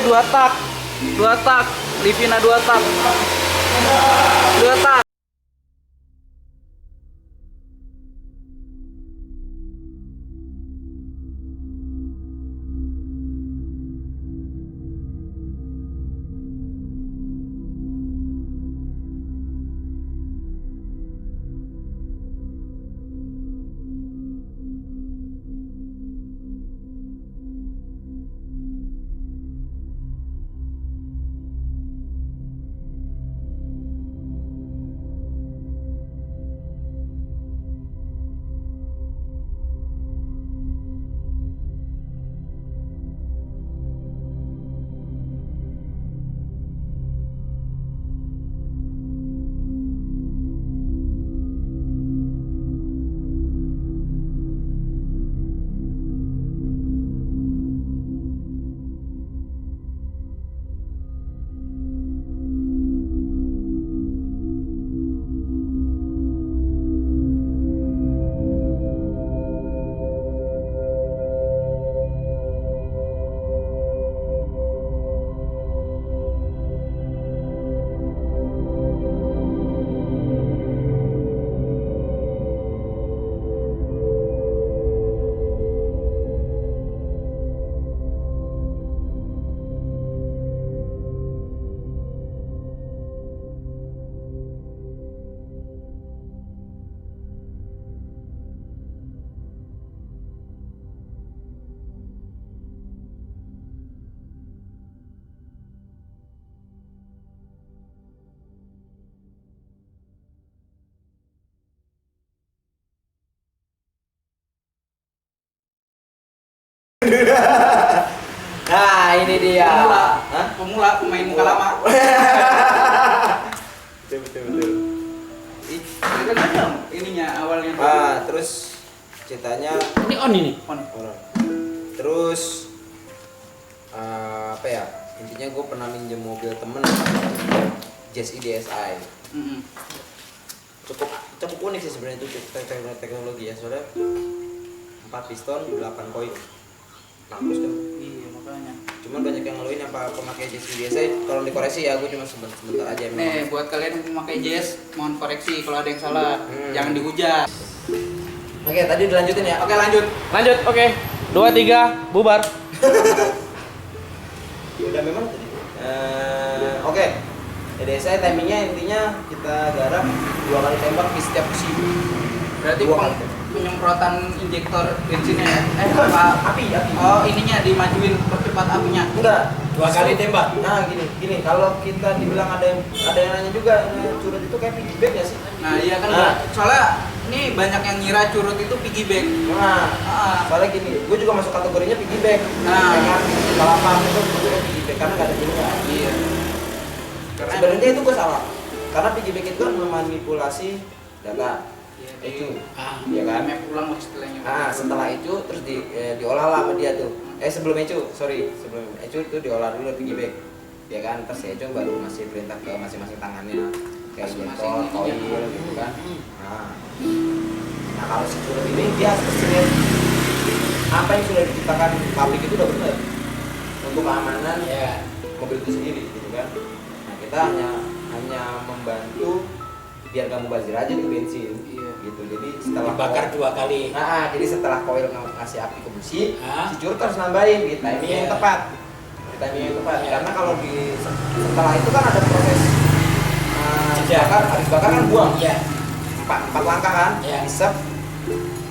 2 tak. 2 tak. Livina 2 tak. 2 tak. Nah, ini dia. Pemula pemain muka lama. Betul. Ini kan ada ininya awalnya. Terus ceritanya Ini on ini. On. Terus apa ya? Intinya gue pernah minjem mobil temen Jazz DSi. Cukup unik sih sebenarnya itu teknologi ya, soalnya 4 piston 8 koin. Bagus kan? Iya, makanya. Cuman banyak yang ngeluhin apa pemakai Jazz DSi. Kalau dikoreksi ya, gue cuma sebentar aja memang. Nih, buat kalian yang memakai jazz, mohon koreksi kalau ada yang salah. Jangan dihujat. Oke, tadi dilanjutin ya. Oke, lanjut. Lanjut, oke. 2 3 bubar. Udah memang tadi. Oke. DSi timingnya intinya kita garap 2 kali tembak di setiap sisi. Berarti 2 kali. penyemprotan injektor bensinnya ya? Api. Oh, ininya dimajuin percepat apinya. Enggak. 2 kali tembak. Nah, gini. Kalau kita dibilang ada yang nanya juga curut itu kayak piggyback ya sih? Nah, iya kan. Soalnya ini banyak yang ngira curut itu piggyback. Soalnya gini, gue juga masuk kategorinya piggyback. Nah, balapan itu juga piggyback karena nggak ada dulunya. Iya. Sebenarnya itu gue salah. Karena piggyback itu kan memanipulasi data. Itu, ya kan? Pulang istilahnya. Setelah itu terus diolah lah sama dia tuh. Sebelum Ecu itu diolah dulu piggyback. Ya kan? Terus Ecu baru masih perintah ke masing-masing tangannya. Kayak injektor, koil gitu kan. Nah kalau si curut ini dia sebenarnya apa yang sudah diciptakan pabrik itu udah benar untuk keamanan mobil itu sendiri gitu kan. Nah kita hanya membantu biar gak mubazir aja di bensin. Gitu. Jadi setelah bakar 2 kali. Jadi setelah koil ngasih api ke busi, si curut harus nambahin di timing yang tepat. Karena kalau setelah itu kan ada proses habis bakar kan buang. 4 langkah kan, isep,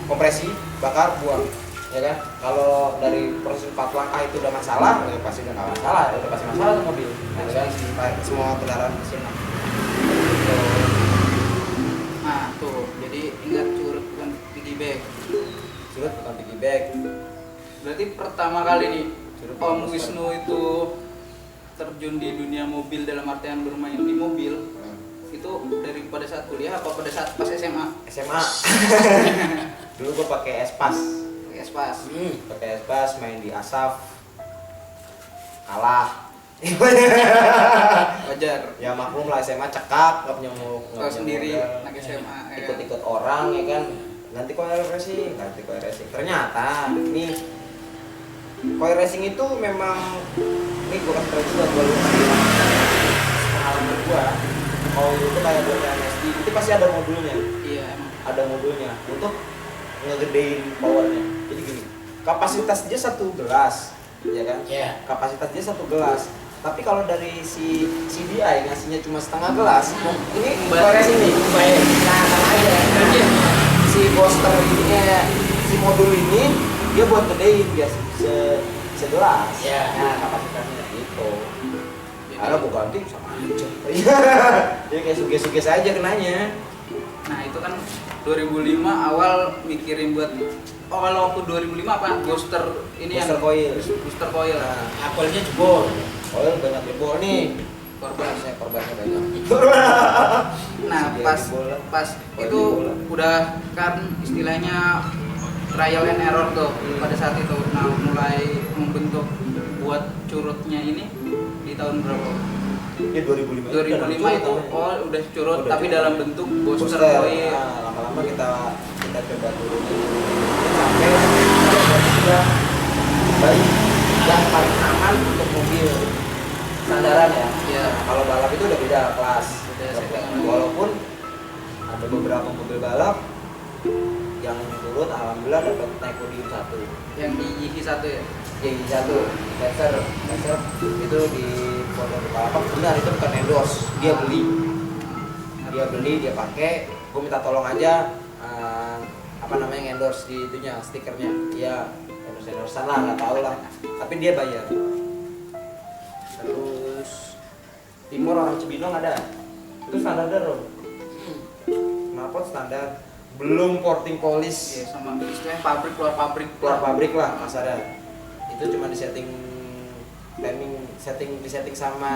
kompresi, bakar, buang. Ya kan? Kalau dari proses 4 langkah itu udah masalah, ya pasti udah nggak masalah, udah pasti masalah tuh mobil. Nah, kan semua kendaraan mesin. Nah, tuh. Jadi ingat curut bukan piggyback. Curut bukan piggyback. Berarti pertama kali nih Om Wisnu itu terjun di dunia mobil dalam artian bermain di mobil. Itu dari pada saat kuliah apa pada saat pas SMA? Dulu gue pakai Espas. Pakai Espas main di Asaf. Kalah. Wajar. Ya maklum lah SMA cekak, nggak punya Kalau sendiri anak SMA ikut orang ya kan. Nanti kok racing. Ternyata ini Coil racing itu memang ini gue kasih tahu juga gue pengalaman gue. Coil itu kayak buat MSD itu pasti ada modulnya. Iya emang. Ada modulnya untuk ngegedein powernya. Jadi gini, kapasitas dia 1 gelas, ya kan? Iya. Kapasitas dia 1 gelas. Tapi kalau dari si CDI ngasihnya cuma setengah gelas, ini coil racing nih. Baik. Nah, sama aja. Si booster ini, si modul ini dia buat gedein dia segelas. Ya. Nah, kapasitasnya gitu. Kalau gua ganti sama aja. Dia kayak suges-suges aja kenanya. Nah itu kan 2005 awal mikirin buat kalau waktu 2005 apa booster ini Booster yang coil. booster coil. Nah, Apelnya jebol. coil banyak jebol nih. Korbannya banyak. Nah Dia pas jebol lah. pas Coil itu jebol lah. udah kan istilahnya trial and error tuh pada saat itu. Nah mulai membentuk buat curutnya ini di tahun berapa? Dia 2005. 2005 itu udah curut Udah tapi curut. dalam bentuk booster coil. Nah, lama-lama kita coba turunin sampai sudah baik yang paling aman untuk mobil sandaran ya. Iya. Nah, kalau balap itu udah beda kelas. Beda settingan. Walaupun ada beberapa mobil balap yang turun alhamdulillah dapat naik podium 1. Yang di GT 1 ya. Yang 1 Lancer itu di foto balapan benar itu bukan endorse, dia beli dia pakai, gue minta tolong aja apa namanya endorse di itunya stikernya, ya endorsean lah nggak tahu lah, tapi dia bayar. Terus Timur orang Cibinong ada, itu standar dong, knalpot standar, belum porting polish, Iya sama istilahnya pabrik keluar pabrik lah kasarnya. Itu cuma disetting setting sama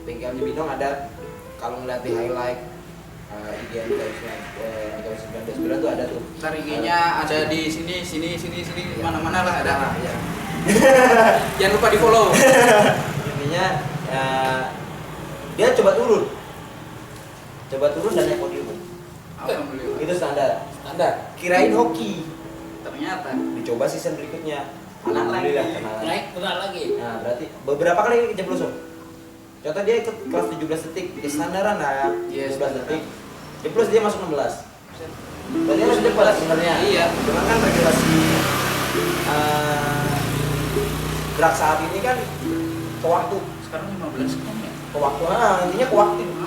bengkel Cibinong ada. Kalau ngeliat di highlight IGN tahun 19 tuh ada tuh. Ntar IG-nya ada di sini mana-mana lah ada. Ya. Jangan lupa di follow. Intinya dia coba turun dan naik podium. Alhamdulillah. Itu standar. Kirain hoki. Ternyata Dicoba season berikutnya. Alhamdulillah kenal. Naik benar lagi. Nah, berarti beberapa kali kejeblos. Contoh dia ikut kelas 17 detik, dia standaran lah. Iya, 17 detik. Jeblos dia masuk 16. Berarti harus cepat sebenarnya. Iya. Cuma kan regulasi drag saat ini kan ke waktu. sekarang 15 kan ya. Ke waktu. Intinya ke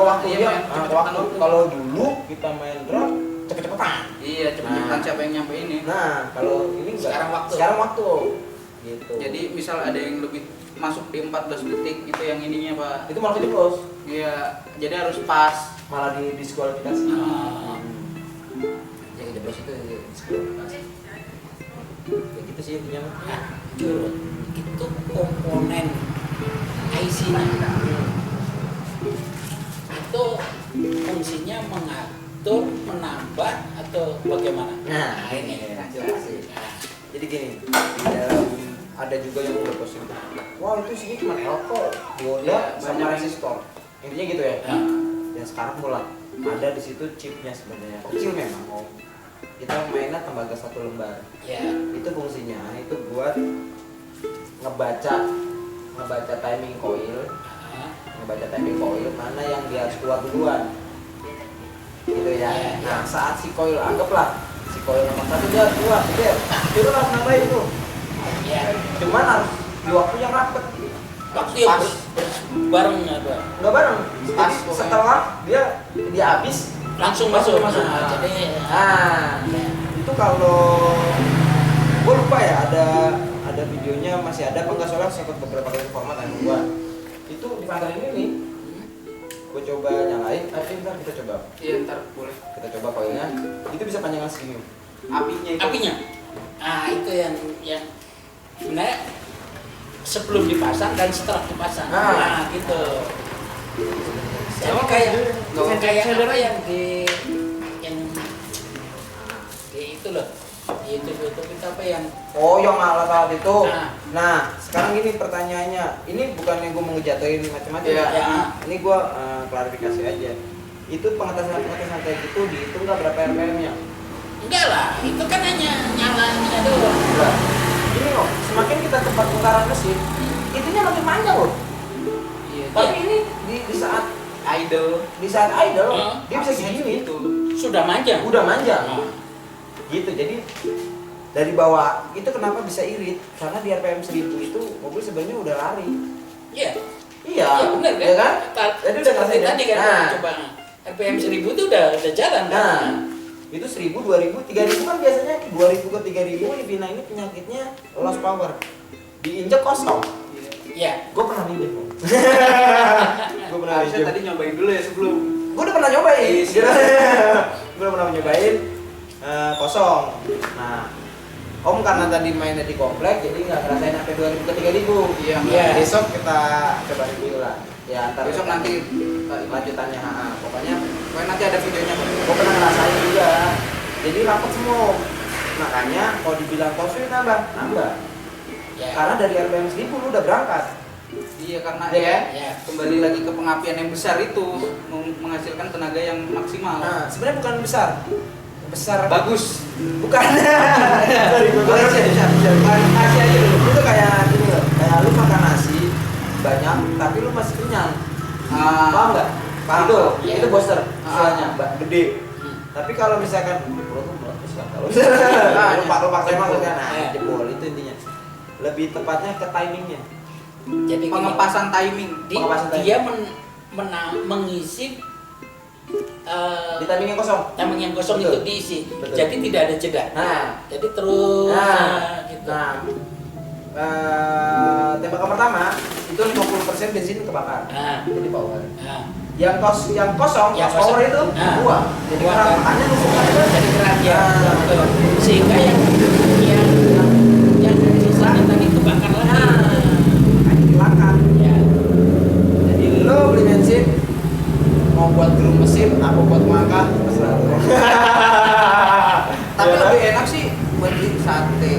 waktu Iya, dia. main Ke cepet-cepetan waktu. waktu. Kalau dulu kita main drag cepet-cepetan. Iya, cepet-cepetan Nah. siapa yang nyampe ini. Nah, kalau ini enggak. Sekarang waktu. Gitu. Jadi misal ada yang lebih masuk di 14 detik itu yang ininya Pak. itu malah kejeblos. Iya, jadi harus pas. Malah di diskualifikasi. Yang jeblos itu diskualifikasi. Kayak gitu sih intinya. Nah, curut itu komponen IC-nya itu fungsinya mengatur, menambah atau bagaimana? Nah, ini jelas sih. Nah, Jadi gini, di dalam ada juga yang udah posting. Wah itu sih cuma elko, dioda Iya, sama banyak. resistor. Intinya gitu ya. nah, Dan sekarang mulai ada di situ chipnya sebenarnya kecil memang om. Kita mainnya tembaga 1 lembar. ya, Itu fungsinya itu buat ngebaca timing coil, mana yang dia harus keluar duluan. Gitu ya. Nah saat si coil anggaplah si coil nomor 1 dia keluar, itu harus nambahin tuh. ya. Cuman harus di waktu yang rapet. Waktu yang Pas. bareng apa? Nggak bareng. Pas, Jadi pokoknya. setelah dia habis Langsung masuk. masuk. Nah, jadi Itu kalau gue lupa ya ada videonya masih ada apa enggak, soalnya sempat beberapa kali format yang gua itu di pantai ini gue coba nyalain, tapi ntar kita coba Iya, ntar boleh. koilnya itu bisa panjangan segini. Apinya itu. apinya. Nah, itu yang sebenarnya sebelum dipasang dan setelah dipasang. Nah. Nah, gitu. Jadi Sama kayak kayak apa yang di itu loh. Di itu apa yang Oh, yang alat-alat itu. Nah. Nah, sekarang gini pertanyaannya. Ini bukannya gue mau ngejatuhin macam-macam. Iya. Ya. Ini gue klarifikasi aja. Itu pengetasan kayak gitu dihitung nggak berapa RPM-nya? enggak lah, itu kan hanya nyalanya doang. Enggak. Ini kok semakin perputaran mesin itunya makin panjang loh. Iya. Tapi ini di saat idle dia bisa segini itu Sudah manjang. udah manjang Nah, gitu. Jadi dari bawah itu kenapa bisa irit, karena di RPM 1000 itu mobil sebenarnya udah lari. iya. Iya, Iya benar kan? ya kan? Jadi Jadi udah ngerasain tadi kan nah, coba RPM 1000 itu udah jalan kan? nah itu 1000, 2000, 3000 kan biasanya 2000 ke 3000 Livina ini penyakitnya lost power, diinjek kosong. Iya. Gue pernah minjem. Gue pernah harusnya minjem. tadi nyobain dulu ya sebelum. Gue udah pernah nyobain. Iya. Gue udah pernah nyobain kosong. Nah, Om karena tadi mainnya di komplek, jadi nggak ngerasain sampai 2000 ke 3000. Iya. Iya. Besok kita coba review lah. Ya, ntar Besok nanti lanjutannya. Pokoknya pokoknya nanti ada videonya Pak. gue pernah ngerasain juga. Jadi rapet semua. Makanya kalau dibilang kosong nambah. Ya. Karena dari RPM 1000 lu udah berangkat. Iya karena Iya kan? Ya. kembali lagi ke pengapian yang besar itu menghasilkan tenaga yang maksimal. Nah, sebenarnya bukan besar. Besar Bagus. bukan. Sorry, gue nasi aja dulu. Itu kayak gini loh. Kayak lu makan nasi banyak tapi lu masih kenyang. Paham nggak? Paham. Itu booster istilahnya, gede. Tapi kalau misalkan perut lu meletus lah kalau lu paksa maksudnya, nah jebol itu intinya. Lebih tepatnya ke timingnya. Jadi gini, Pengepasan timing. pengepasan dia mengisi Di timing yang kosong. timing yang kosong Betul. itu diisi. Betul. Jadi tidak ada jeda. Nah, Jadi terus gitu. tembakan pertama itu 50% bensin kebakar. Nah, Jadi power. nah, Yang kosong, Yang lost power kosong. itu Nah. buang. Jadi Buang, keras, kan? makanya nusuknya itu jadi keras ya. Nah. Betul. Sehingga yang sisanya tadi itu bakar lagi. makanya dihilangkan. Ya. Jadi lo beli bensin mau buat gerum mesin apa buat mangkah terserah lo. Tapi Ya kan? lebih enak sih buat beli sate.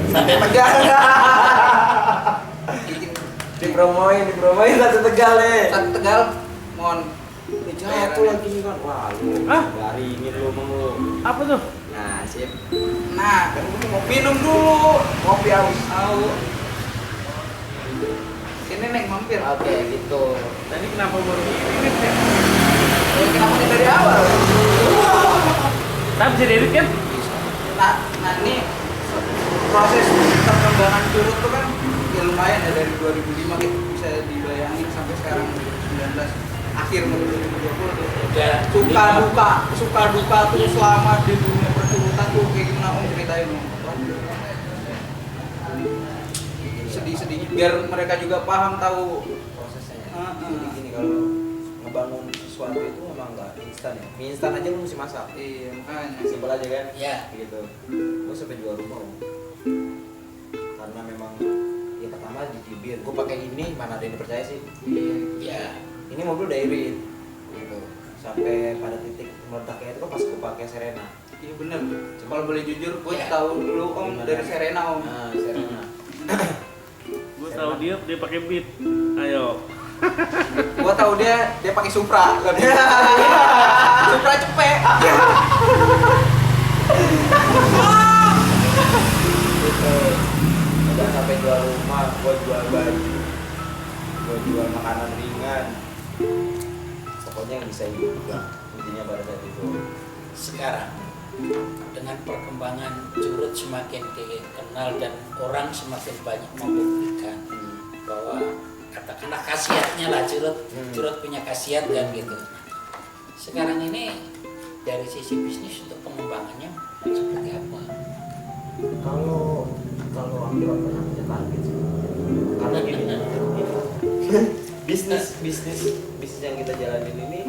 Sate Tegal. Bikin dipromoin satu Tegal nih. sate Tegal, mohon. Jatuh lagi nih kan. Wah, lu garingin lu emang lu. Apa tuh? Nah, sip. Nah, kan gue mau minum dulu. Kopi haus. Tahu. Sini Neng mampir. Oke, gitu. Tadi kenapa baru ini? Kenapa nih dari awal? Tapi bisa diedit kan? Nah ini proses perkembangan curut tuh kan ya lumayan ya dari 2005 gitu bisa dibayangin sampai sekarang 2019 akhir menuju 2020 tuh. Udah Suka duka tuh selama di dunia percurutan tuh kayak gimana Om ceritain Om. Sedih-sedihnya biar mereka juga paham tahu Prosesnya. Heeh. Jadi gini, kalau ngebangun sesuatu itu memang nggak instan ya. Mie instan aja lu mesti masak. iya makanya Simpel aja kan? ya. Gitu. Gue sampai jual rumah Om. Karena memang ya pertama dicibir. Gue pakai ini, mana ada yang percaya sih? Ya. Ini mobil udah irit gitu. Sampai pada titik meledaknya itu kan pas gue pakai Serena. iya bener. Kalau boleh jujur gue Iya. tahu dulu Om Gimana? dari Serena Om. Nah, Serena. Gue tahu dia pakai beat. Ayo. Gua tahu dia pakai Supra. Supra cepet. Gitu. Udah sampai jual rumah, gue jual baju, gue jual makanan ringan. Pokoknya yang bisa hidup lah intinya pada saat itu. Sekarang dengan perkembangan curut semakin dikenal dan orang semakin banyak membuktikan bahwa katakanlah khasiatnya lah curut punya khasiat kan gitu. Sekarang ini dari sisi bisnis untuk pengembangannya seperti apa? Kalau ambil banyak punya target sih. Karena gini, bisnis yang kita jalanin ini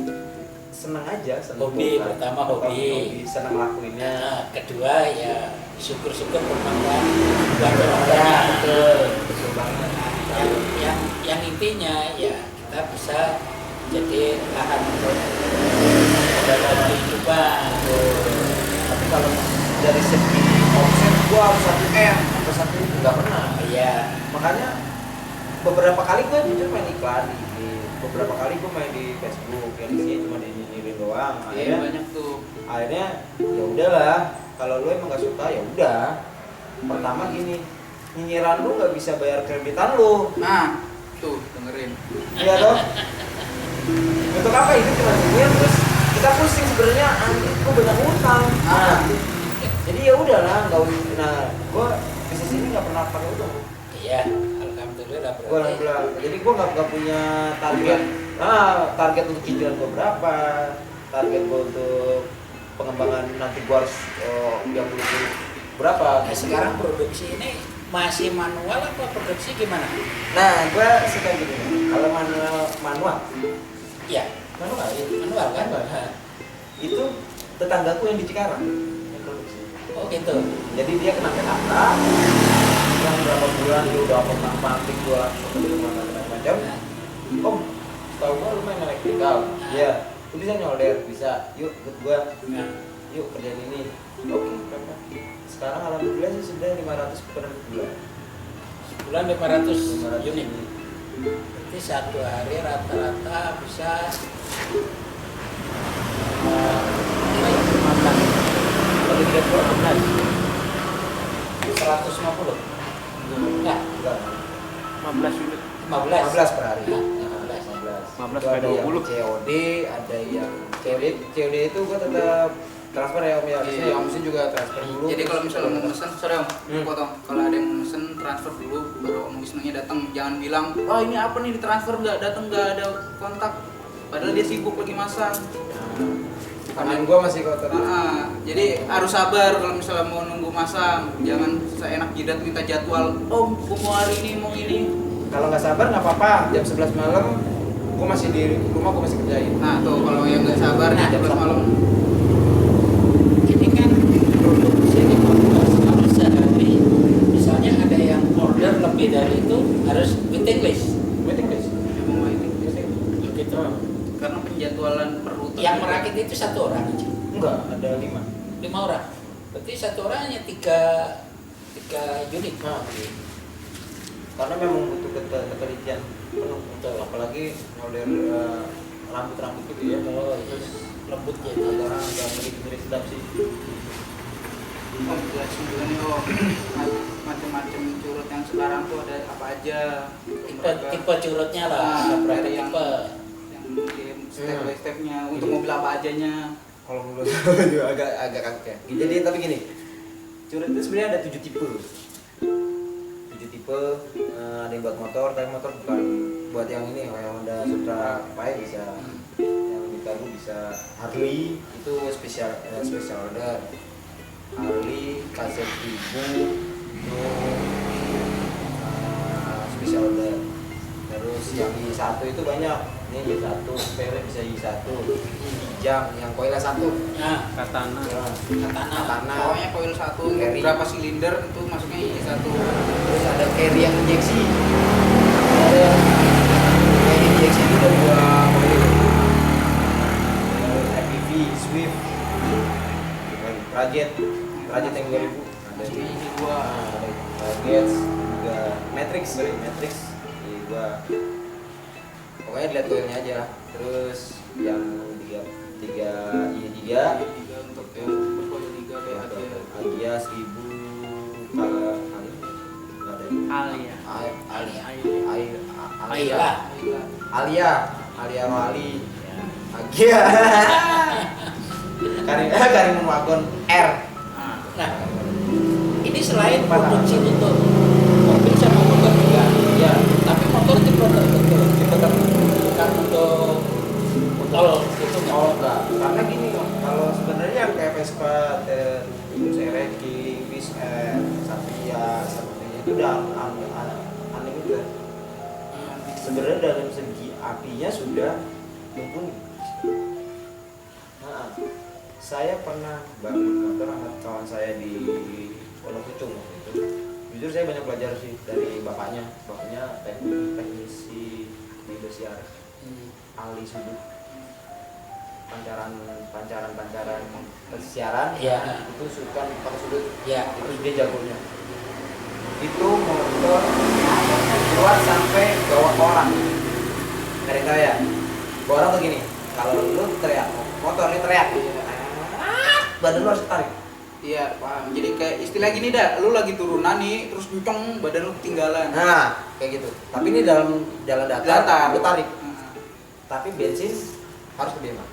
senang aja, senang Hobi, bukan. pertama hobi. senang lakuinnya. Nah, kedua ya syukur-syukur bermanfaat buat Ya, orang betul banget. yang intinya ya kita bisa jadi lahan untuk dalam kehidupan. Tapi kalau dari segi omset gua harus 1 M atau 1 nggak pernah. Ya, Makanya beberapa kali gua jujur main iklan beberapa kali gua main di Facebook yang isinya cuma nyinyirin doang. Iya banyak tuh. Akhirnya ya udahlah, kalau lu emang nggak suka ya udah. Pertama gini, nyinyiran lu nggak bisa bayar kreditan lu. Nah, tuh dengerin. Iya toh? Untuk apa itu cuma nyinyirin terus kita pusing sebenarnya anjir gua banyak utang. Ah. Jadi ya udahlah nggak nah gua bisnis ini nggak pernah pakai utang. Iya, alhamdulillah Gua berarti. alhamdulillah. Jadi gua nggak punya target. Target untuk cicilan gua berapa? Target gua untuk pengembangan nanti gua harus yang berapa? Nah, sekarang produksi ini masih manual apa produksi gimana? Nah, gua suka gini. Kalau manual, Iya, manual ya. manual kan? Manual. Nah, Itu tetanggaku yang di Cikarang yang produksi. oh gitu. Jadi dia kena PHK yang berapa bulan dia udah potong pabrik jualan macam-macam. Nah, Om, tahu gua lu main elektrikal? Iya. Lu bisa nyolder, bisa. Yuk ikut gua. nah, Yuk kerjain ini. Oke, berapa? Sekarang alhamdulillah sih sudah 500 per bulan. sebulan 500 500 unit. Berarti satu hari rata-rata bisa 15. Kalau tidak 15. 150. Enggak, Enggak. 15 unit. 15. 15 per hari. Nah, 15 15. Itu sampai ada yang 20. COD, ada yang COD itu gua tetap transfer ya Om ya. Iya. Om sih juga transfer dulu. Jadi kalau misalnya mau mesen, sorry Om, potong. Kalau ada yang mesen transfer dulu, baru Om Wisnunya datang. Jangan bilang, oh ini apa nih ditransfer nggak datang nggak ada kontak. Padahal dia sibuk lagi masang. tangan gua masih kotor. Jadi harus sabar kalau misalnya mau nunggu masang. Jangan seenak jidat minta jadwal. Om, gua mau hari ini mau ini. Kalau nggak sabar nggak apa-apa. Jam 11 malam gua masih di rumah, gua masih kerjain. Nah tuh kalau yang nggak sabar nih jam 11 malam. Ini kan produksi 15 sehari. Misalnya ada yang order lebih dari itu harus waiting list. Waiting list. Emang waiting list. Gitu. Karena penjadwalan per rute. Yang merakit itu satu orang aja. Enggak, ada 5. 5 orang. Berarti satu orang hanya 3 unit. Nah, karena memang butuh ketelitian penuh untuk apalagi model rambut-rambut gitu ya. Oh, iya. Lembutnya itu. Agak mirip sedap sih. Om jelasin juga nih Om. Macam-macam curut yang sekarang tuh ada apa aja. Tipe curutnya lah. Ada berapa Ada yang tipe? yang mungkin step by stepnya untuk mobil apa ajanya. Kalau menurut gue juga agak kaget ya. Jadi tapi gini, curut itu sebenarnya ada 7 tipe. 7 tipe, ada yang buat motor, tapi motor bukan buat yang ini, yang Honda Supra Pai bisa, yang di Kagu bisa. Harley itu spesial order. Harley kaset 1000 itu spesial order. Terus yang I1 itu banyak. Ini I1, PW bisa I1, Kijang yang koilnya 1. Nah, Katana. katana. Pokoknya koil 1 Carry. berapa silinder itu masuknya ini 1. Terus ada carry yang injeksi. Ada yang injeksi itu ada 2 koil. FPV, Swift, Rajet yang 2000. Ada Masuknya ini 2. ada Gates, juga Matrix ini 2. Pokoknya dilihat koilnya aja. Terus yang 3 I3 untuk yang berkoil 3 kayak aja. Agia 1000 kalau enggak ada. Alia. Ayolah. Alia Wali. Agia. Karimun Wagon R. Nah, ini selain produksi untuk mobil sama motor juga. Ya, Tapi motor tipe tertentu. tetap Bukan untuk tol itu nggak. oh enggak. Karena gini kok, kalau sebenarnya yang kayak Vespa, Terus RX, Vis R, Satria, seperti itu udah aneh juga. Sebenarnya dalam segi apinya sudah mumpuni. Nah, saya pernah bangun motor sama kawan saya di Wonokroco waktu itu. Jujur saya banyak belajar sih dari bapaknya teknisi di Indosiar, Ali Sudut. Pancaran siaran Iya. itu suka pakai sudut, Ya, itu dia jagonya. Itu motor kuat sampai bawa orang dari saya. Bawa orang tuh gini, kalau lu teriak motor ini teriak, badan lu harus tarik. Iya, paham. Jadi kayak istilah gini dah, lu lagi turunan nih, terus kenceng, badan lu ketinggalan. Nah, kayak gitu. Tapi ini dalam jalan datar, lu tarik. Tapi bensin harus lebih hemat.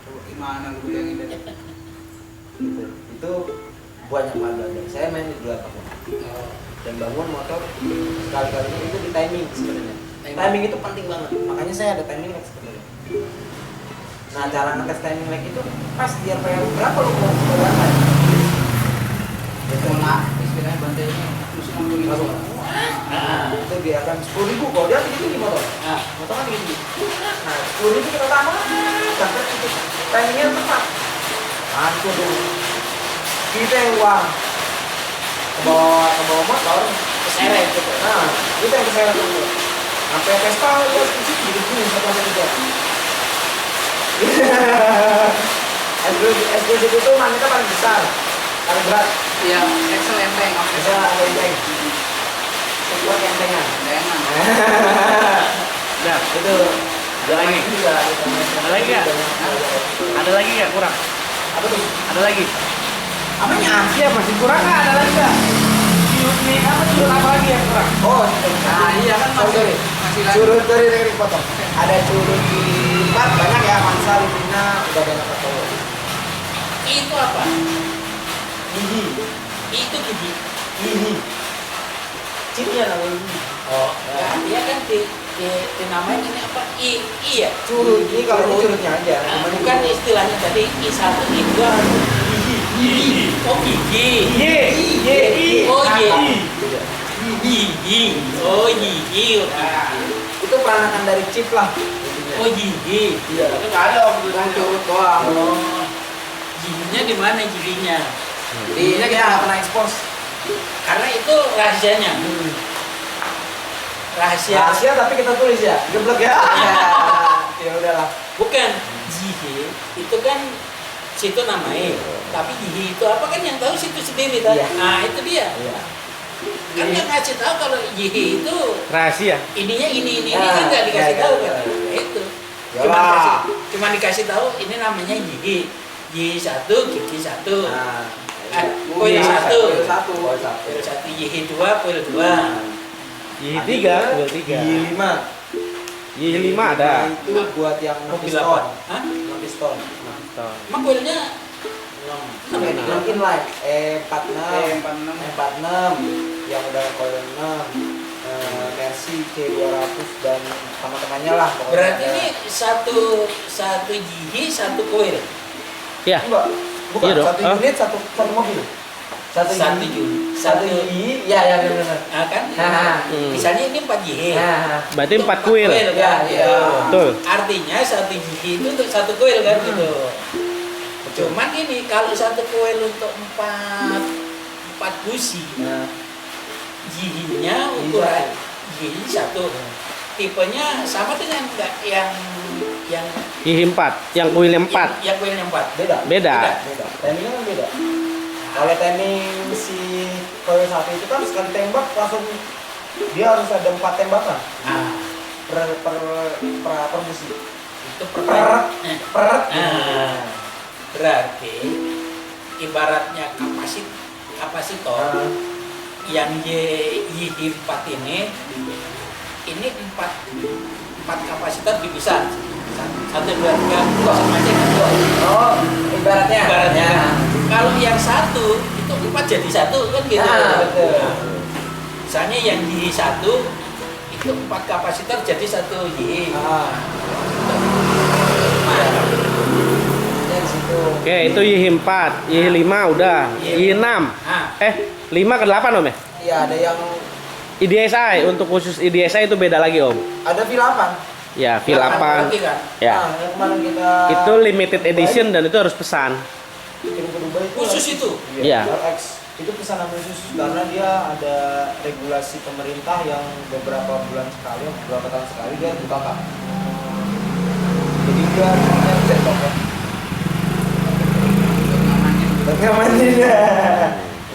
Coba gimana lu bilangin deh. Gitu. Itu banyak banget. Saya main di dua tahun. Dan bangun motor sekali-kali itu di timing sebenarnya. Timing itu penting banget. Makanya saya ada timing lag sebenarnya. Nah, cara ngetes timing lag itu pas di RPM berapa lu mau berapa? Betul lah, istilahnya bantainya terus ngomong gitu. Langsung. Itu dia akan 10.000 kalau dia tinggi motor. Motor kan tinggi. Nah, 10.000 kita tambah sampai titik timingnya tepat. Hancur dulu. Kita yang uang ke bawah motor Keseret gitu. Nah, itu yang keseret dulu. Sampai Vespa ya sedikit gitu satu tiga. SG itu magnetnya paling besar, paling berat. Iya, Excel enteng, Bisa ada enteng. Buat entengan. entengan. Dah, Itu ada lagi? juga. Ada lagi nggak? Ada lagi nggak kurang? Apa tuh? Ada lagi? Apanya? Iya, masih kurang nggak? Ada lagi nggak? Curut apa lagi yang kurang? Oh, Nah, iya kan masih lagi. curut dari potong. Ada curut di empat banyak ya, Mansal, Lina, udah banyak foto. Itu apa? Gigi, Itu gigi. gigi. Chipnya namanya gigi. Oh, ya, dia kan dinamain ini apa? I ya? Curut ini kalau ini curutnya aja. Nah, Cuman bukan ini istilahnya tadi I1, I2 gigi. Oh gigi. Oh gigi. Oh gigi. Nah, itu peranakan dari chip lah. intinya. oh gigi. Iya. Itu nggak ada om, cuma curut doang. Oh, giginya di mana giginya? Jadinya kita nggak pernah expose. Karena itu rahasianya. Rahasia. Rahasia tapi kita tulis ya, geblek ya. Ya udahlah. Bukan gigi itu kan situ namanya. Tapi gigi itu apa kan yang tahu situ sendiri kan? Iya. Nah itu dia. Iya. Kan nggak ngasih tahu kalau gigi itu Rahasia. ininya ini Ya, kan nggak dikasih ya, tahu ya, kan? ya. Nah, itu. Yalah. Cuma dikasih tahu ini namanya gigi. Gigi satu, gigi satu. Nah, Koil satu. Koil satu. Koil satu, gigi dua, koil dua. Gigi 3, kuil 3. Gigi 5. Gigi 5 ada. Itu buat yang Mobil piston. apa? Hah? 6 piston. Emang koilnya 6 inline. E46. E46. E46 yang udah koil 6. Mercy C200 dan teman-temannya lah. pokoknya berarti ada. ini satu gigi, satu koil. Ya. Enggak, bukan Iya dong. satu unit satu mobil. Satu gigi. unit. Satu gigi. Ya ya benar. Nah, kan? Nah. Misalnya ini 4 gigi. Nah, Berarti Untuk 4 kuil. kan? Ya, iya. Betul. Artinya satu gigi itu untuk satu koil kan gitu. Cuman ini kalau satu koil untuk 4 busi, nah, giginya ukuran gigi satu. Tipenya sama dengan enggak yang Gigi 4, yang kuilnya 4. yang koilnya 4. beda. Beda. Beda. Timingnya kan beda. Kalau timing si koil satu itu kan sekali tembak langsung dia harus ada 4 tembakan Ah, per busi. itu Per pertanyaan. per. Ah, berarti ibaratnya kapasitor Nah, yang Y4 ini 4 kapasitor dipisah 1, 2, 3 sama aja kan oh, ibaratnya. ibaratnya Ya. kalau yang satu itu 4 jadi 1 kan gitu. Nah, betul. Nah, misalnya yang Y1 itu 4 kapasitor jadi 1 Y. Ah, Nah, ya di situ. Oke, itu Gigi 4, Gigi 5 udah. Gigi 6. nah, 5 ke 8 Om ya? Iya, ada yang IDSI, untuk khusus IDSI itu beda lagi Om. ada V8. Ya, V8. berarti kan Ya. Nah, yang kemarin kita Itu limited edition dan itu harus pesan. kirim ke Dubai itu khusus itu. Iya. RX itu pesanan khusus karena dia ada regulasi pemerintah yang beberapa bulan sekali, beberapa tahun sekali dia buka kak. Jadi dia punya cetok ya. Namanya dia.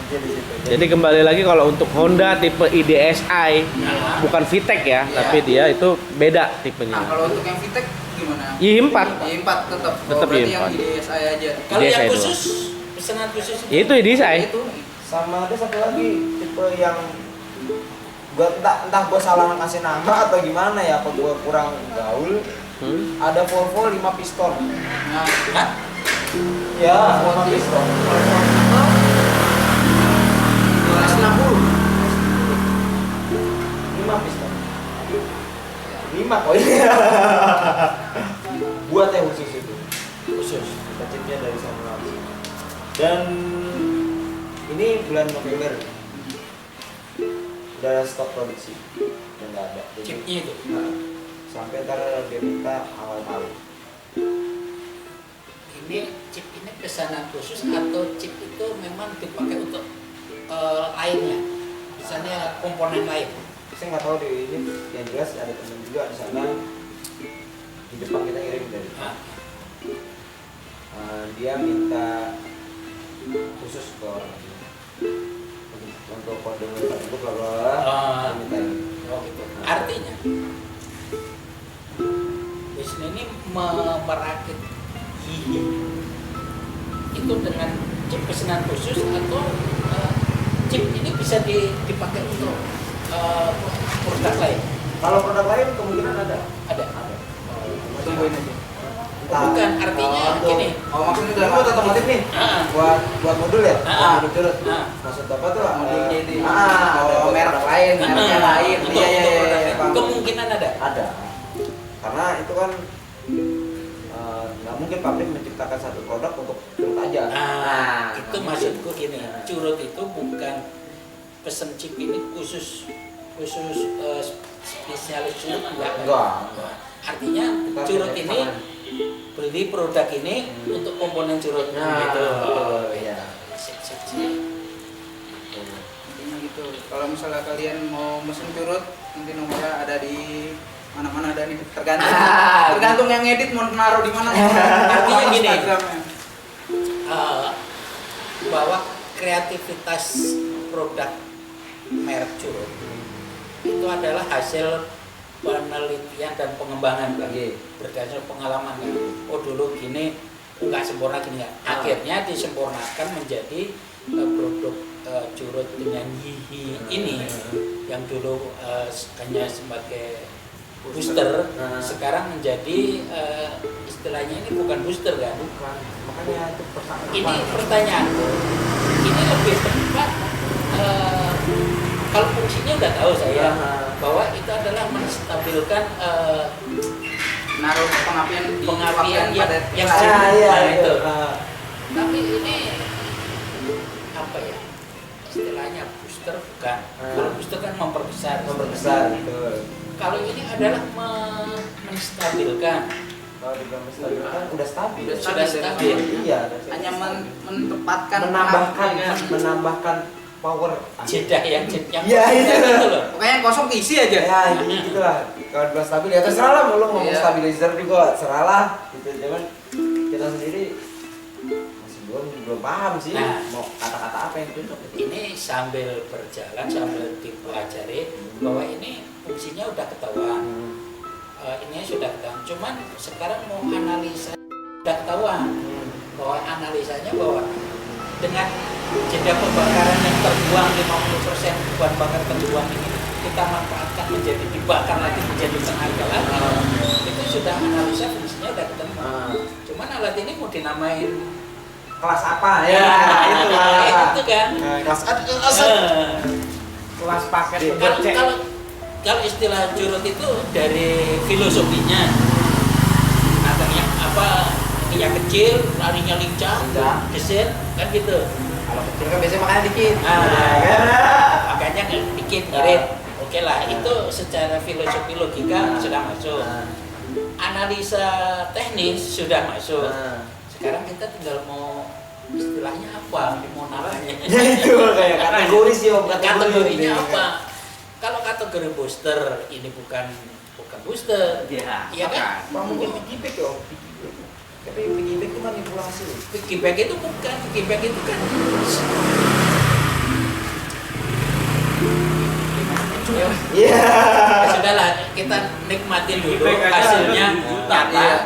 Jadi di situ. Jadi kembali lagi kalau untuk Honda tipe IDSI Nah, bukan VTEC ya, Iya. tapi dia itu beda Nah, tipenya. kalau untuk yang VTEC gimana? Y4. Y4 tetap. Tetap Berarti Y4. yang IDSI aja. kalau yang IDSI khusus pesanan khusus Itu desain. Itu Sama ada satu lagi tipe yang gua entah gua salah ngasih nama atau gimana ya, apa gua kurang gaul. Ada Volvo 5 piston. nah, Hah? Ya, 5 piston. 260. 5 piston. 5 koi. Buat yang khusus itu. Khusus. Kita chipnya dari sana langsung. Dan ini bulan November udah stok produksi dan nggak ada. Jadi, Chipnya itu. nah, sampai ntar dia minta awal tahun. Ini chip ini pesanan khusus atau chip itu memang dipakai untuk lainnya, misalnya komponen lain. Saya nggak tahu deh ini, yang jelas ada temen juga di sana di Jepang kita ngirim dari Nah, dia minta khusus ke orang untuk kode itu bla bla bla, dia minta ini. oh gitu. Artinya Wisnu ini merakit gigi itu dengan chip pesanan khusus atau chip ini bisa dipakai untuk produk lain? Kalau produk lain kemungkinan ada. Ada. Tungguin aja. Bukan, artinya gini. Oh, maksudnya Ini buat otomotif nih, Ah. buat modul ya, modul curut. Ah. Maksud apa tuh? Modulnya itu. Ada Oh, merek lain, mereknya lain. Untuk Iya, iya, produk iya. lain. Paham. Kemungkinan ada. Ada, karena itu kan nggak mungkin pabrik menciptakan satu produk untuk curut aja. Itu maksudku gini, curut itu bukan pesen chip ini khusus spesialis curut Enggak. Artinya Kita curut kerja ini sama. beli produk ini untuk komponen curut gitu. betul, iya. Sip. Intinya gitu. Kalau misalnya kalian mau mesin curut, nanti nomornya ada di mana-mana ada nih. Tergantung yang ngedit mau naruh di mana. Artinya gini. Instagramnya. Bahwa kreativitas produk merek curut itu adalah hasil penelitian dan pengembangan kan, Iya. berdasarkan pengalaman kan. Oh dulu gini nggak sempurna gini kan, akhirnya disempurnakan menjadi produk curut dengan hihi ini yang dulu hanya sebagai booster, sekarang menjadi istilahnya ini bukan booster kan. Bukan, makanya itu pertanyaan. Ini pertanyaanku, ini lebih tepat kalau fungsinya udah tahu saya bahwa itu adalah menstabilkan Naruh pengapian di pengapian yang iya, itu. iya. Tapi ini apa ya istilahnya booster bukan? Kalau booster kan memperbesar. Betul. Kalau ini adalah menstabilkan. Kalau dibilang stabil kan udah stabil. Sudah stabil. Iya. hanya menempatkan menambahkan power. Jeda yang Iya, iya. gitu loh. pokoknya yang kosong diisi aja. Ya, gitu lah. Kalau dibilang stabil ya terserah lah, mau lo ngomong Iya. stabilizer juga terserah lah. Gitu, cuman kita sendiri masih belum paham sih Nah. mau kata-kata apa yang cocok. Ini sambil berjalan sambil dipelajari bahwa ini fungsinya udah ketahuan. Ini sudah ketahuan. Cuman sekarang mau analisa sudah ketahuan bahwa analisanya bahwa dengan jeda pembakaran yang terbuang 50% bahan bakar terbuang ini kita manfaatkan menjadi dibakar lagi menjadi tenaga lagi. Itu sudah analisa fungsinya udah ketemu. Cuman alat ini mau dinamain Kelas apa ya, itu lah. itu kan. Kelas A, Kelas paket Kalau istilah curut itu dari filosofinya, yang apa ini yang kecil, larinya lincah, gesit, kan gitu. Kalau kecil kan biasanya makannya dikit. Makanya dikit ngirit. Oke lah, itu secara filosofi logika sudah masuk. Analisa teknis sudah masuk. Sekarang kita tinggal mau istilahnya apa, mau namanya. Ya itu kayak kategori sih om. Kategorinya apa? Kalau kategori booster ini bukan booster, Iya, iya kan? Apa mungkin piggyback ya om? Tapi piggyback itu manipulasi. Piggyback itu bukan, piggyback itu kan Iya. ya sudahlah, kita nikmatin dulu Piggyback aja hasilnya ada 2 juta. nyata, Iya.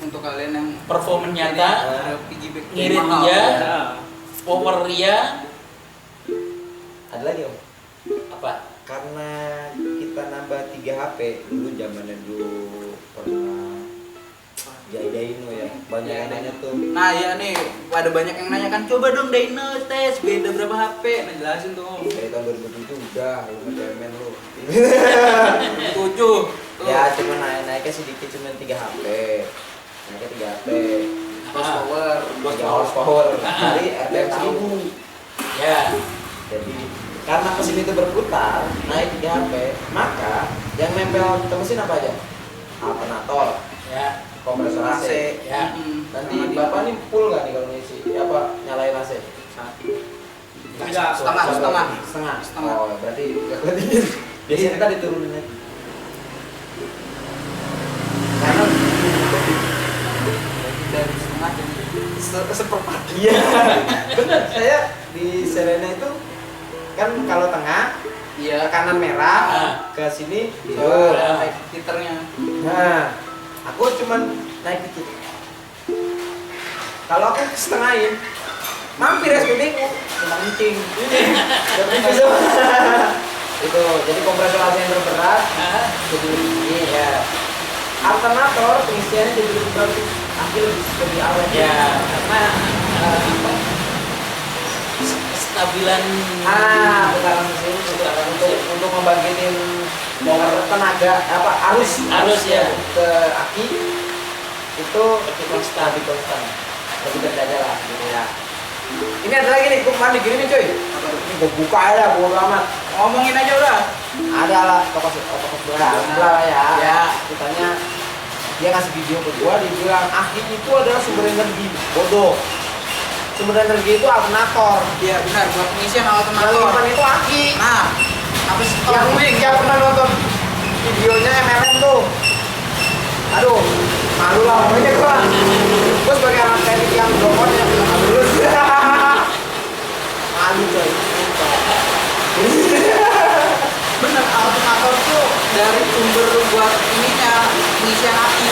Untuk kalian yang performa nyata. ada piggy feedback Ngirit mahal. iya. Ya. Power ya Ada lagi om, apa? karena kita nambah 3 HP dulu zamannya dulu pernah Jaidino ya, banyak yang nanya tuh. Nah ya nih, ada banyak yang nanya kan, coba dong Dino tes beda berapa HP. Nah jelasin tuh om. Dari tahun 2007 udah, lu nge-cemen lu. 7 tuh. Ya cuma naiknya sedikit, cuma 3 HP. Naiknya 3 HP. Horsepower. 3 horsepower. Dari RPM 1000. Ya. Jadi karena mesin itu berputar, naik 3 HP, maka yang nempel ke mesin apa aja? Alternator, Ya. kompresor AC. Ya. Nanti bapak nih full nggak nih kalau ngisi? Apa nyalain AC? Setengah. Oh, berarti nggak kelebihan. Biasanya kan diturunin lagi. Karena Dari setengah jadi seperempat. iya, benar. Saya di Serena itu kan kalau tengah, Iya. ke kanan merah, Ah. ke sini Oh, biru. naik titernya. Nah, aku cuman naik dikit. Kalau aku setengahin, mampir SPBU, cuma kencing. Itu, jadi kompresor AC yang terberat, Ah, jadi ini ya. Alternator pengisiannya jadi lebih bagus, tapi lebih awet. ya karena apa? Kestabilan Putaran mesin untuk membangkitin power tenaga arus ya. ke aki itu konstan lebih terjaga lah gitu ya. Ini ada lagi nih, gue mandi gini nih cuy. Ini gue buka aja, bodo amat. Ngomongin aja udah. Ada lah toko sebelah ya. Ya. Ceritanya dia ngasih video ke gua, dia bilang aki itu adalah sumber energi. Bodoh. Sumber energi itu alternator. Iya benar, buat pengisian Yang alternator. depan itu aki. Nah, apa sih Yang pernah nonton videonya MLM tuh. Aduh, malu lah pokoknya gua sebagai anak teknik yang dokon yang belum lulus. Malu coy. bener, alternator tuh dari sumber buat ininya pengisian aki.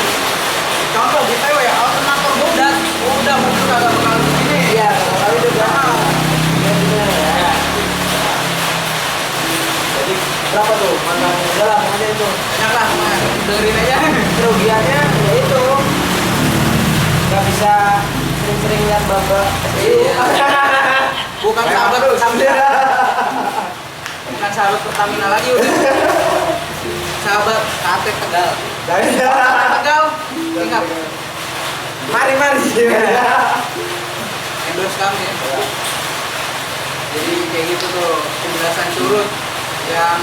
Contoh BTW ya, alternator udah mobil kagak bakal begini. Iya, kalau itu udah. Iya bener ya. Jadi berapa tuh? Mana udah lah pokoknya itu. Banyak lah, dengerin aja. Kerugiannya ya itu nggak bisa sering-sering lihat bapak. Iya. Bukan Kayak sahabat terus. bukan sahabat Pertamina lagi udah. Sahabat KT Tegal. Tegal, ingat. Mari. Endorse kami ya. Jadi kayak gitu tuh penjelasan surut yang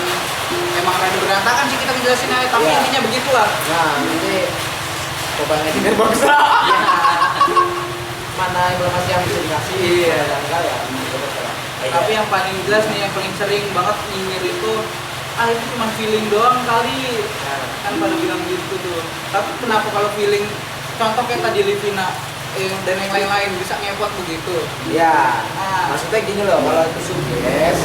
emang rada berantakan sih kita ngejelasin aja, tapi Iya. intinya begitulah. Nah, nanti coba ngedit bagus lah. Mana informasi yang bisa dikasih? Iya. Yang enggak ya. Tapi yang paling jelas nih, yang paling sering banget nyinyir itu itu cuma feeling doang kali. Kan pada bilang gitu tuh. Tapi kenapa kalau feeling, contoh kayak tadi Livina dan yang lain-lain bisa ngepot begitu? Ya, Nah. maksudnya gini loh, kalau itu sukses,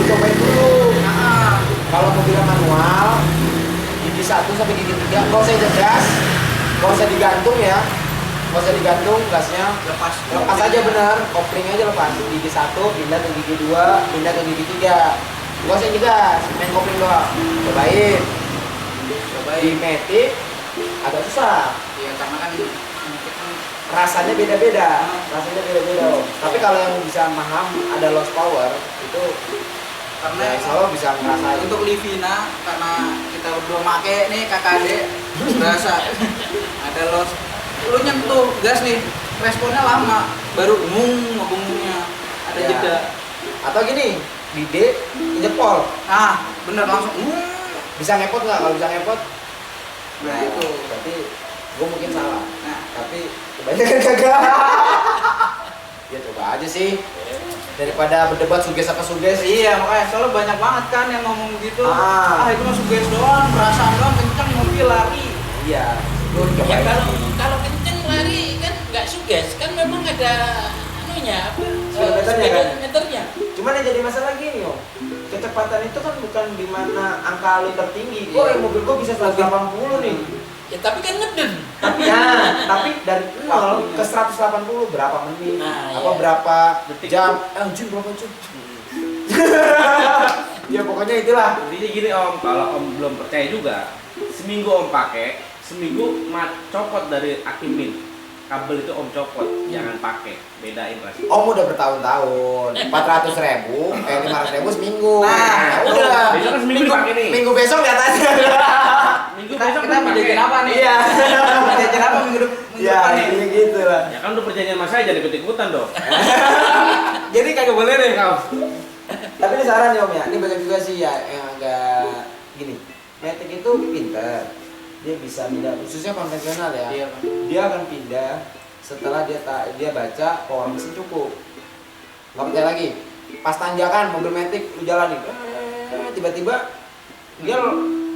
cobain dulu. Nah, Kalau mobilnya manual, gigi 1 sampai gigi 3, nggak usah gas, nggak usah digantung ya, nggak usah digantung gasnya, lepas aja bener, kopling aja lepas, gigi 1 pindah ke gigi 2, pindah ke gigi 3, nggak usah digas, main kopling doang, cobain, di metik agak susah, ya karena kan rasanya beda-beda, Om. Tapi kalau yang bisa paham ada loss power itu karena ya, insya Allah bisa ngerasain. untuk Livina, karena kita berdua make nih KKD berasa ada los, lu nyentuh gas nih responnya lama baru ngomongnya ada Ya. jeda. Atau gini, di D injek pol, Nah bener langsung bisa ngepot nggak? Kalau bisa ngepot, nah itu. berarti gue mungkin salah, Nah tapi kebanyakan gagal. Ya coba aja sih, daripada berdebat suges apa suges. iya, makanya soalnya banyak banget kan yang ngomong gitu. Ah. Itu mah suges doang, perasaan doang, kenceng mobil lari. Iya, lu ya cobain. kalau kenceng lari kan nggak suges, kan memang ada anunya apa? Speedometernya kan? Speedometernya. Cuman yang jadi masalah gini Om, kecepatan itu kan bukan di mana angka lu tertinggi. Oh, yang mobil gua bisa 180 nih. Ya tapi kan ngeden. Tapi dari 0 ke 180 berapa menit? Nah, apa iya. berapa Detik. jam? Jam berapa jam? Ya pokoknya itulah. Intinya gini Om, kalau Om belum percaya juga, seminggu Om pakai, seminggu copot dari akimin. Kabel itu Om copot, jangan pakai, bedain rasanya. Om udah bertahun-tahun, 400.000, 500.000 seminggu. Nah, udah. Besok kan seminggu dipakai nih. Minggu besok lihat aja. Minggu Kita, besok kita mau jajan apa nih? Iya. Mau jajan apa minggu Ya, depan nih? iya gitu lah. Ya kan udah perjanjian sama saya, jadi ikut-ikutan dong. Jadi kagak boleh deh. Kau. Tapi ini saran nih Om ya, ini banyak juga sih ya yang agak gini. Matic itu pinter, dia bisa pindah, khususnya konvensional ya. Iya, Bang. Dia akan pindah setelah dia baca power mesin cukup. Nggak percaya lagi. Pas tanjakan mobil Matic lu jalanin, tiba-tiba dia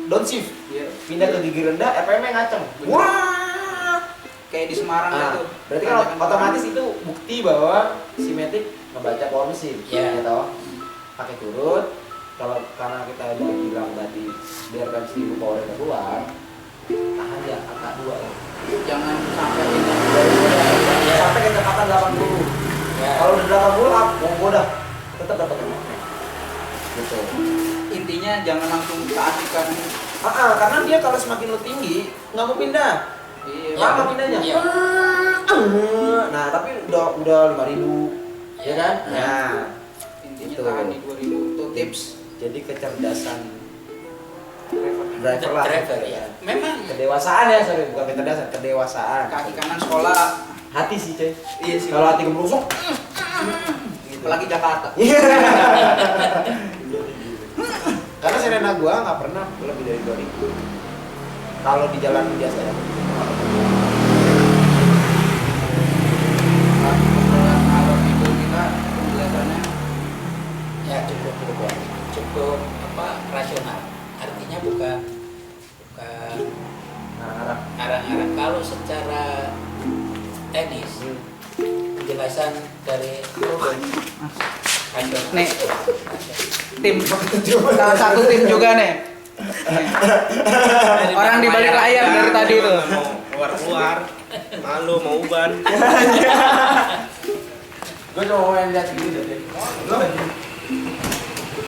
downshift, Iya. pindah ke gigi rendah, RPM-nya ngaceng. Bener. Wah! Kayak di Semarang Nah, itu. berarti kan otomatis itu bukti bahwa si Matic ngebaca power mesin, Iya. ya toh. Pakai turut, kalau karena kita udah bilang tadi biarkan 1000 power keluar, tahan ya angka 2 ya. Jangan sampai ini. Sampai kecepatan 80. Ya. Kalau udah 80 up, mau dah tetap dapat magnet. Gitu. Intinya jangan langsung keasikan. Karena dia kalau semakin lo tinggi nggak mau pindah. Iya. Lama pindahnya. Iya. Nah, tapi udah 5.000, ya kan? Iya. Nah, Intinya Itu. tahan di 2000 itu tips. jadi kecerdasan driver lah. Driver ya. Memang Kedewasaan ya, sorry, bukan kecerdasan, kedewasaan. Kaki kanan sekolah. Hati sih, coy. Iya sih. Kalau hati gemerusuk, gitu. Apalagi Jakarta. Iya. Karena Serena gua nggak pernah lebih dari 2000. Kalau di jalan biasa ya. Kalau itu kita penjelasannya ya cukup apa rasional. Artinya bukan Arah-arah. arang-arang. Kalau secara teknis penjelasan dari rasional. nih tim salah satu tim juga nih. Orang di balik layar dari tadi itu. Mau keluar, malu mau uban. Gue cuma mau lihat gitu deh.